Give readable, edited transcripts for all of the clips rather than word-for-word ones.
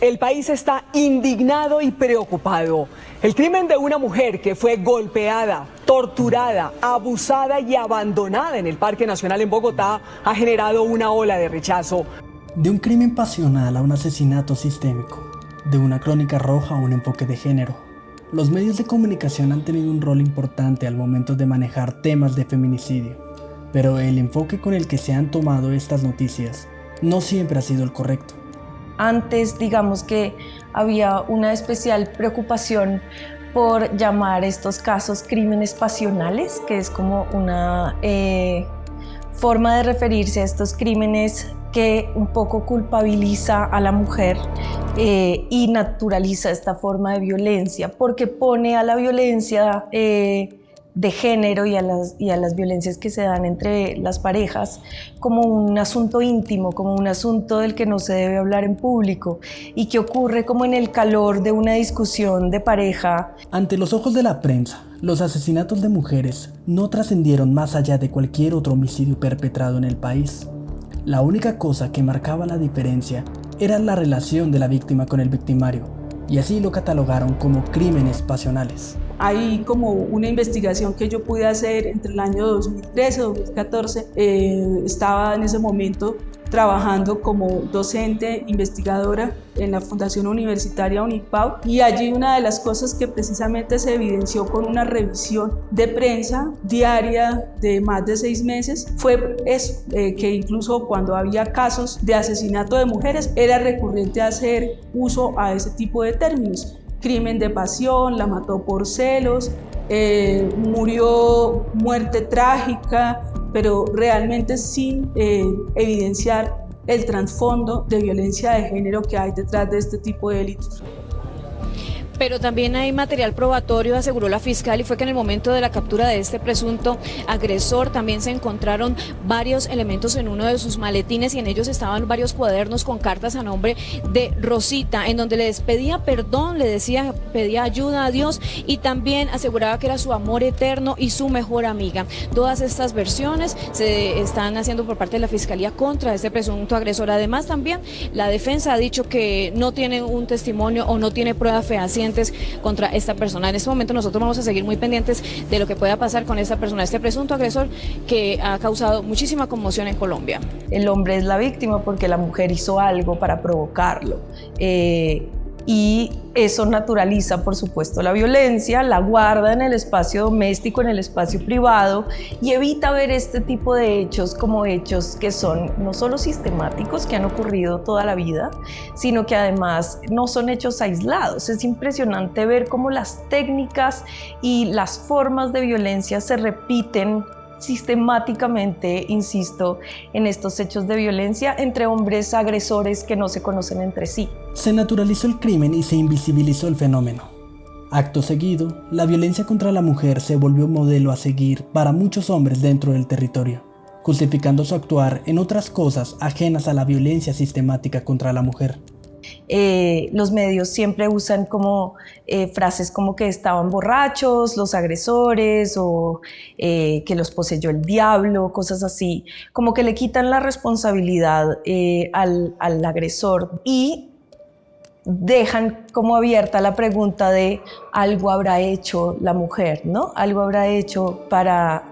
El país está indignado y preocupado. El crimen de una mujer que fue golpeada, torturada, abusada y abandonada en el Parque Nacional en Bogotá ha generado una ola de rechazo. De un crimen pasional a un asesinato sistémico, de una crónica roja a un enfoque de género, los medios de comunicación han tenido un rol importante al momento de manejar temas de feminicidio, pero el enfoque con el que se han tomado estas noticias no siempre ha sido el correcto. Antes, digamos que había una especial preocupación por llamar estos casos crímenes pasionales, que es como una forma de referirse a estos crímenes que un poco culpabiliza a la mujer y naturaliza esta forma de violencia, porque pone a la violencia de género y a las violencias que se dan entre las parejas como un asunto íntimo, como un asunto del que no se debe hablar en público y que ocurre como en el calor de una discusión de pareja. Ante los ojos de la prensa, los asesinatos de mujeres no trascendieron más allá de cualquier otro homicidio perpetrado en el país. La única cosa que marcaba la diferencia era la relación de la víctima con el victimario, y así lo catalogaron como crímenes pasionales. Hay como una investigación que yo pude hacer entre el año 2013 y 2014. Estaba en ese momento trabajando como docente, investigadora en la Fundación Universitaria Unipau, y allí una de las cosas que precisamente se evidenció con una revisión de prensa diaria de más de 6 meses fue eso, que incluso cuando había casos de asesinato de mujeres era recurrente hacer uso a ese tipo de términos. Crimen de pasión, la mató por celos, murió muerte trágica, pero realmente sin evidenciar el trasfondo de violencia de género que hay detrás de este tipo de delitos. Pero también hay material probatorio, aseguró la fiscal, y fue que en el momento de la captura de este presunto agresor también se encontraron varios elementos en uno de sus maletines, y en ellos estaban varios cuadernos con cartas a nombre de Rosita, en donde le pedía perdón, le decía, pedía ayuda a Dios, y también aseguraba que era su amor eterno y su mejor amiga. Todas estas versiones se están haciendo por parte de la fiscalía contra este presunto agresor. Además, también la defensa ha dicho que no tiene un testimonio o no tiene pruebas fehacientes contra esta persona. En este momento nosotros vamos a seguir muy pendientes de lo que pueda pasar con esta persona, este presunto agresor que ha causado muchísima conmoción en Colombia. El hombre es la víctima porque la mujer hizo algo para provocarlo. Y eso naturaliza, por supuesto, la violencia, la guarda en el espacio doméstico, en el espacio privado, y evita ver este tipo de hechos como hechos que son no solo sistemáticos, que han ocurrido toda la vida, sino que además no son hechos aislados. Es impresionante ver cómo las técnicas y las formas de violencia se repiten sistemáticamente, insisto, en estos hechos de violencia entre hombres agresores que no se conocen entre sí. Se naturalizó el crimen y se invisibilizó el fenómeno. Acto seguido, la violencia contra la mujer se volvió un modelo a seguir para muchos hombres dentro del territorio, justificando su actuar en otras cosas ajenas a la violencia sistemática contra la mujer. Los medios siempre usan como frases como que estaban borrachos los agresores o que los poseyó el diablo, cosas así, como que le quitan la responsabilidad al agresor y dejan como abierta la pregunta de algo habrá hecho la mujer, ¿no? Algo habrá hecho para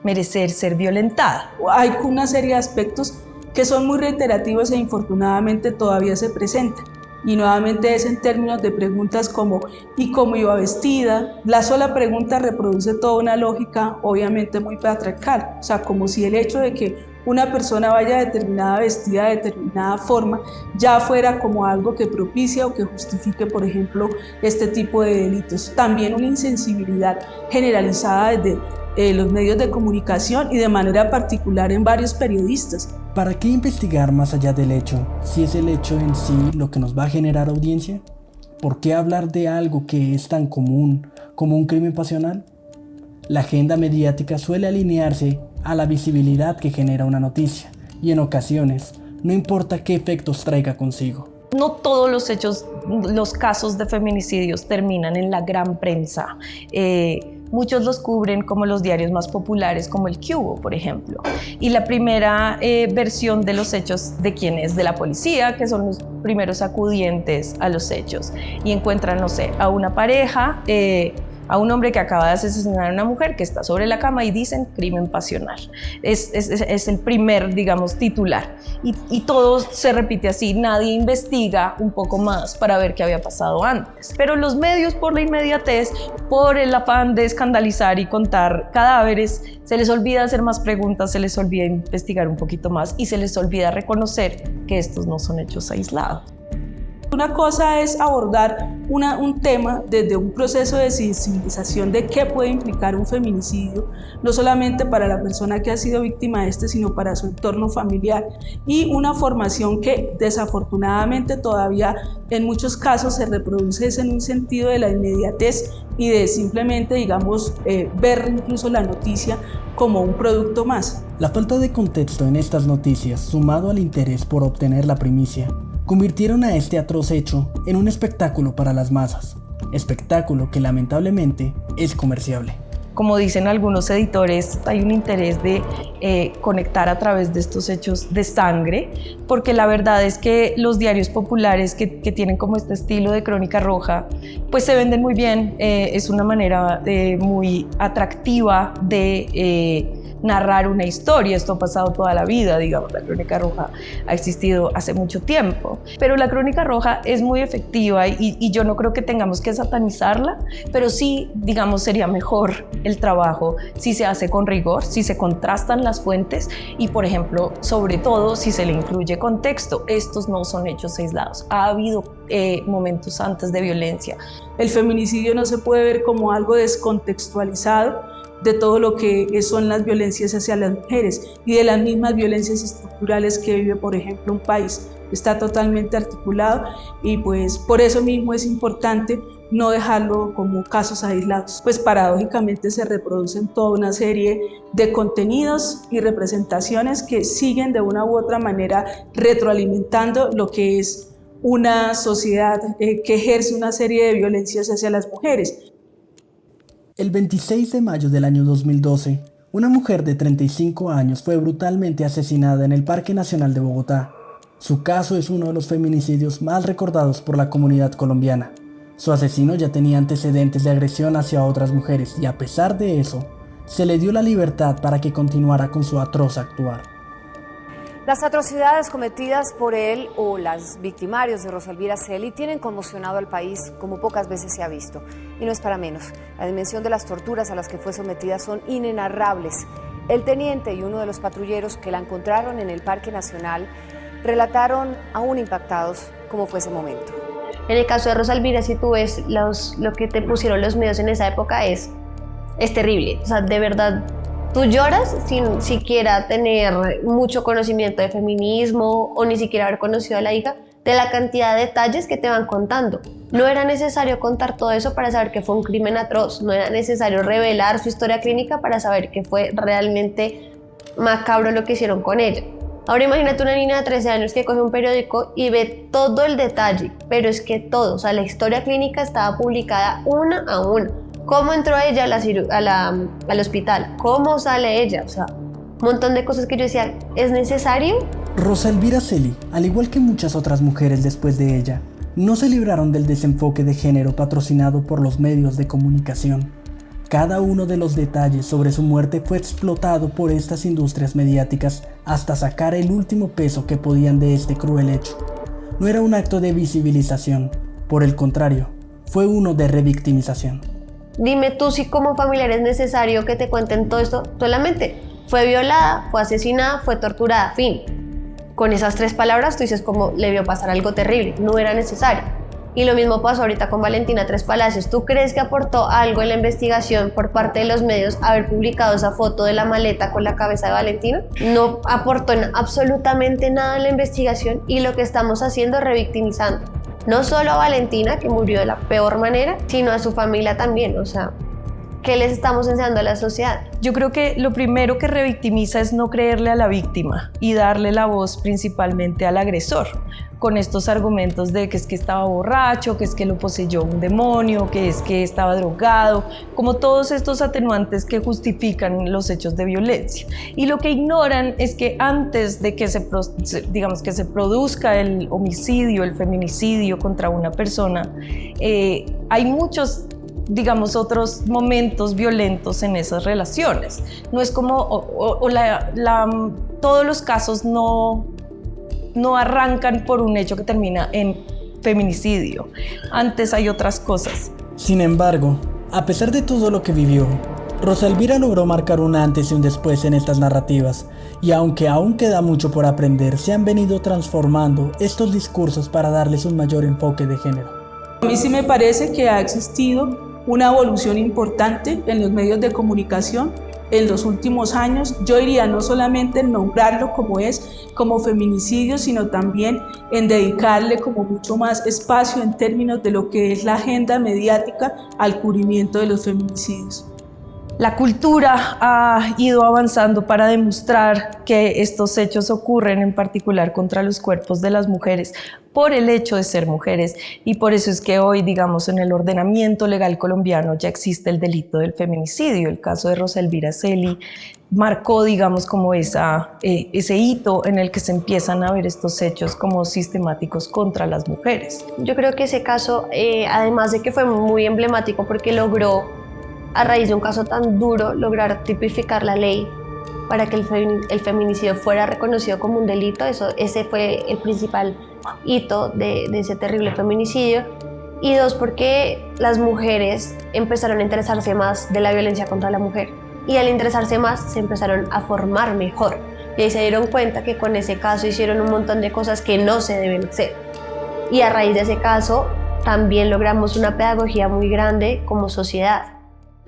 merecer ser violentada. Hay una serie de aspectos que son muy reiterativos e infortunadamente todavía se presentan. Y nuevamente es en términos de preguntas como ¿y cómo iba vestida? La sola pregunta reproduce toda una lógica obviamente muy patriarcal, o sea, como si el hecho de que una persona vaya determinada vestida de determinada forma ya fuera como algo que propicia o que justifique, por ejemplo, este tipo de delitos. También una insensibilidad generalizada desde los medios de comunicación y de manera particular en varios periodistas. ¿Para qué investigar más allá del hecho, si es el hecho en sí lo que nos va a generar audiencia? ¿Por qué hablar de algo que es tan común como un crimen pasional? La agenda mediática suele alinearse a la visibilidad que genera una noticia, y en ocasiones no importa qué efectos traiga consigo. No todos los casos de feminicidios terminan en la gran prensa. muchos los cubren como los diarios más populares, como el Cubo, por ejemplo. Y la primera versión de los hechos de quién es, de la policía, que son los primeros acudientes a los hechos. Y encuentran, no sé, a una pareja, a un hombre que acaba de asesinar a una mujer que está sobre la cama y dicen crimen pasional. Es el primer, digamos, titular. Y todo se repite así, nadie investiga un poco más para ver qué había pasado antes. Pero los medios, por la inmediatez, por el afán de escandalizar y contar cadáveres, se les olvida hacer más preguntas, se les olvida investigar un poquito más y se les olvida reconocer que estos no son hechos aislados. Una cosa es abordar un tema desde un proceso de sensibilización de qué puede implicar un feminicidio, no solamente para la persona que ha sido víctima de sino para su entorno familiar, y una formación que desafortunadamente todavía en muchos casos se reproduce en un sentido de la inmediatez y de simplemente, digamos, ver incluso la noticia como un producto más. La falta de contexto en estas noticias, sumado al interés por obtener la primicia, convirtieron a este atroz hecho en un espectáculo para las masas, espectáculo que lamentablemente es comerciable. Como dicen algunos editores, hay un interés de conectar a través de estos hechos de sangre, porque la verdad es que los diarios populares que tienen como este estilo de crónica roja, pues se venden muy bien, es una manera muy atractiva de narrar una historia. Esto ha pasado toda la vida, digamos, la crónica roja ha existido hace mucho tiempo, pero la crónica roja es muy efectiva y yo no creo que tengamos que satanizarla, pero sí, digamos, sería mejor el trabajo si se hace con rigor, si se contrastan las fuentes y, por ejemplo, sobre todo si se le incluye contexto. Estos no son hechos aislados, ha habido momentos antes de violencia. El feminicidio no se puede ver como algo descontextualizado de todo lo que son las violencias hacia las mujeres y de las mismas violencias estructurales que vive, por ejemplo, un país. Está totalmente articulado y pues por eso mismo es importante no dejarlo como casos aislados. Pues paradójicamente se reproducen toda una serie de contenidos y representaciones que siguen de una u otra manera retroalimentando lo que es una sociedad que ejerce una serie de violencias hacia las mujeres. El 26 de mayo del año 2012, una mujer de 35 años fue brutalmente asesinada en el Parque Nacional de Bogotá. Su caso es uno de los feminicidios más recordados por la comunidad colombiana. Su asesino ya tenía antecedentes de agresión hacia otras mujeres y a pesar de eso, se le dio la libertad para que continuara con su atroz actuar. Las atrocidades cometidas por él o los victimarios de Rosalvira Celi tienen conmocionado al país como pocas veces se ha visto. Y no es para menos. La dimensión de las torturas a las que fue sometida son inenarrables. El teniente y uno de los patrulleros que la encontraron en el Parque Nacional relataron aún impactados cómo fue ese momento. En el caso de Rosalvira, si tú ves lo que te pusieron los medios en esa época es terrible. O sea, de verdad, tú lloras sin siquiera tener mucho conocimiento de feminismo o ni siquiera haber conocido a la hija, de la cantidad de detalles que te van contando. No era necesario contar todo eso para saber que fue un crimen atroz, no era necesario revelar su historia clínica para saber que fue realmente macabro lo que hicieron con ella. Ahora imagínate una niña de 13 años que coge un periódico y ve todo el detalle, pero es que todo, o sea, la historia clínica estaba publicada una a una. ¿Cómo entró ella al hospital? ¿Cómo sale ella? O sea, un montón de cosas que yo decía, ¿es necesario? Rosalvira Celi, al igual que muchas otras mujeres después de ella, no se libraron del desenfoque de género patrocinado por los medios de comunicación. Cada uno de los detalles sobre su muerte fue explotado por estas industrias mediáticas hasta sacar el último peso que podían de este cruel hecho. No era un acto de visibilización, por el contrario, fue uno de revictimización. Dime tú si como familiar es necesario que te cuenten todo esto. Solamente fue violada, fue asesinada, fue torturada, fin. Con esas 3 palabras tú dices como le vio pasar algo terrible, no era necesario. Y lo mismo pasó ahorita con Valentina Tres Palacios. ¿Tú crees que aportó algo en la investigación por parte de los medios haber publicado esa foto de la maleta con la cabeza de Valentina? No aportó absolutamente nada en la investigación y lo que estamos haciendo es revictimizando. No solo a Valentina, que murió de la peor manera, sino a su familia también. O sea, ¿Qué les estamos enseñando a la sociedad? Yo creo que lo primero que revictimiza es no creerle a la víctima y darle la voz principalmente al agresor, con estos argumentos de que es que estaba borracho, que es que lo poseyó un demonio, que es que estaba drogado, como todos estos atenuantes que justifican los hechos de violencia. Y lo que ignoran es que antes de que se produzca el homicidio, el feminicidio contra una persona, hay muchos otros momentos violentos en esas relaciones. No es como, todos los casos no arrancan por un hecho que termina en feminicidio. Antes hay otras cosas. Sin embargo, a pesar de todo lo que vivió, Rosa Elvira logró marcar un antes y un después en estas narrativas, y aunque aún queda mucho por aprender, se han venido transformando estos discursos para darles un mayor enfoque de género. A mí sí me parece que ha existido una evolución importante en los medios de comunicación en los últimos años. Yo diría no solamente en nombrarlo como feminicidio, sino también en dedicarle como mucho más espacio en términos de lo que es la agenda mediática al cubrimiento de los feminicidios. La cultura ha ido avanzando para demostrar que estos hechos ocurren en particular contra los cuerpos de las mujeres por el hecho de ser mujeres, y por eso es que hoy, en el ordenamiento legal colombiano ya existe el delito del feminicidio. El caso de Rosa Elvira Celi marcó, como ese hito en el que se empiezan a ver estos hechos como sistemáticos contra las mujeres. Yo creo que ese caso, además de que fue muy emblemático porque logró, a raíz de un caso tan duro, lograr tipificar la ley para que el feminicidio fuera reconocido como un delito. Ese fue el principal hito de ese terrible feminicidio. Y dos, porque las mujeres empezaron a interesarse más de la violencia contra la mujer. Y al interesarse más, se empezaron a formar mejor. Y ahí se dieron cuenta que con ese caso hicieron un montón de cosas que no se deben hacer. Y a raíz de ese caso, también logramos una pedagogía muy grande como sociedad.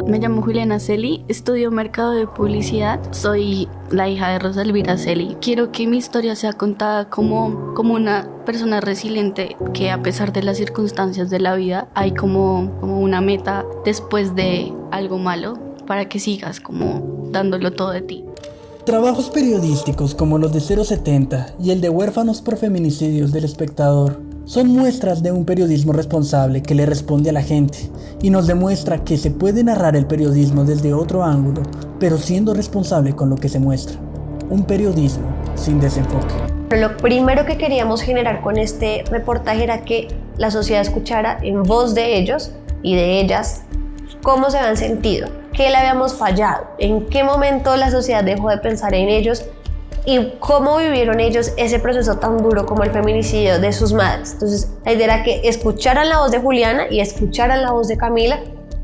Me llamo Juliana Celi, estudio mercado de publicidad, soy la hija de Rosa Elvira Celi. Quiero que mi historia sea contada como una persona resiliente, que a pesar de las circunstancias de la vida hay como una meta después de algo malo, para que sigas como dándolo todo de ti. Trabajos periodísticos como los de 070 y el de Huérfanos por Feminicidios del Espectador son muestras de un periodismo responsable que le responde a la gente y nos demuestra que se puede narrar el periodismo desde otro ángulo, pero siendo responsable con lo que se muestra. Un periodismo sin desenfoque. Lo primero que queríamos generar con este reportaje era que la sociedad escuchara en voz de ellos y de ellas cómo se habían sentido, qué le habíamos fallado, en qué momento la sociedad dejó de pensar en ellos y cómo vivieron ellos ese proceso tan duro como el feminicidio de sus madres. Entonces la idea era que escucharan la voz de Juliana y escucharan la voz de Camila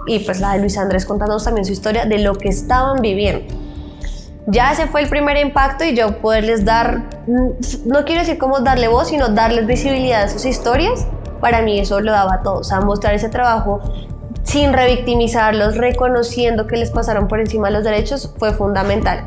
y pues la de Luis Andrés contándonos también su historia de lo que estaban viviendo. Ya ese fue el primer impacto, y yo poderles dar, no quiero decir cómo darle voz, sino darles visibilidad a sus historias, para mí eso lo daba todo. O sea, mostrar ese trabajo sin revictimizarlos, reconociendo que les pasaron por encima los derechos, fue fundamental.